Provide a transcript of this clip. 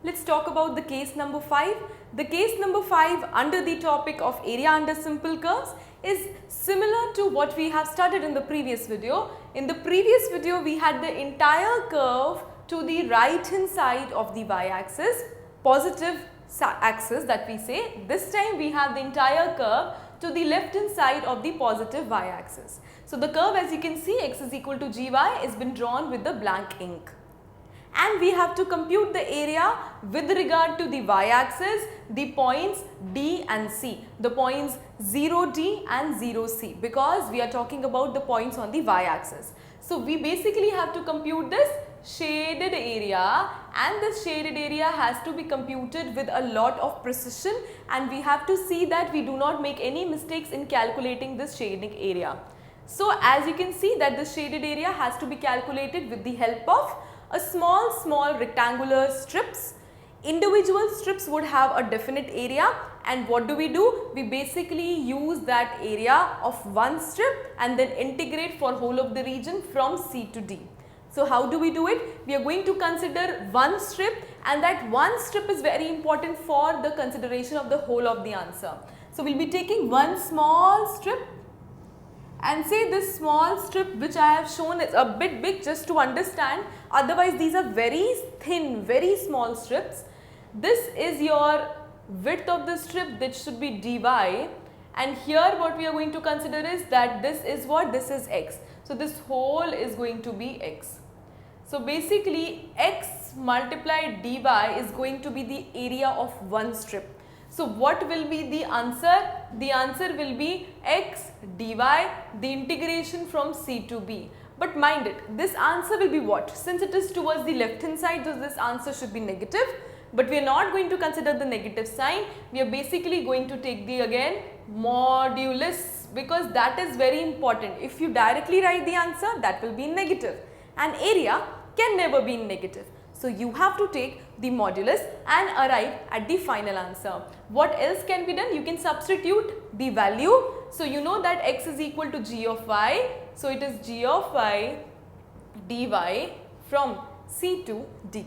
Let's talk about the case number 5. The case number 5 under the topic of area under simple curves is similar to what we have studied in the previous video. In the previous video, we had the entire curve to the right hand side of the y-axis, positive axis that we say. This time we have the entire curve to the left hand side of the positive y-axis. So the curve, as you can see, x is equal to gy has been drawn with the blank ink. And we have to compute the area with regard to the y-axis, the points D and C, the points 0D and 0C, because we are talking about the points on the y-axis. So we basically have to compute this shaded area, and this shaded area has to be computed with a lot of precision, and we have to see that we do not make any mistakes in calculating this shading area. So as you can see that the shaded area has to be calculated with the help of a small rectangular strips. Individual strips would have a definite area, and what do? We basically use that area of one strip and then integrate for whole of the region from C to D. So how do we do it? We are going to consider one strip, and that one strip is very important for the consideration of the whole of the answer. So we will be taking one small strip, and say this small strip which I have shown is a bit big just to understand, otherwise these are very thin, very small strips. This is your width of the strip, that should be dy, and here what we are going to consider is that this is what? This is x. So this whole is going to be x. So basically x multiplied dy is going to be the area of one strip. So what will be the answer? The answer will be x dy, the integration from C to B. But mind it, this answer will be what? Since it is towards the left hand side, so this answer should be negative. But we are not going to consider the negative sign. We are basically going to take the again modulus, because that is very important. If you directly write the answer, that will be negative, and area can never be negative. So you have to take the modulus and arrive at the final answer. What else can be done? You can substitute the value. So you know that x is equal to g of y. So it is g of y dy from C to D.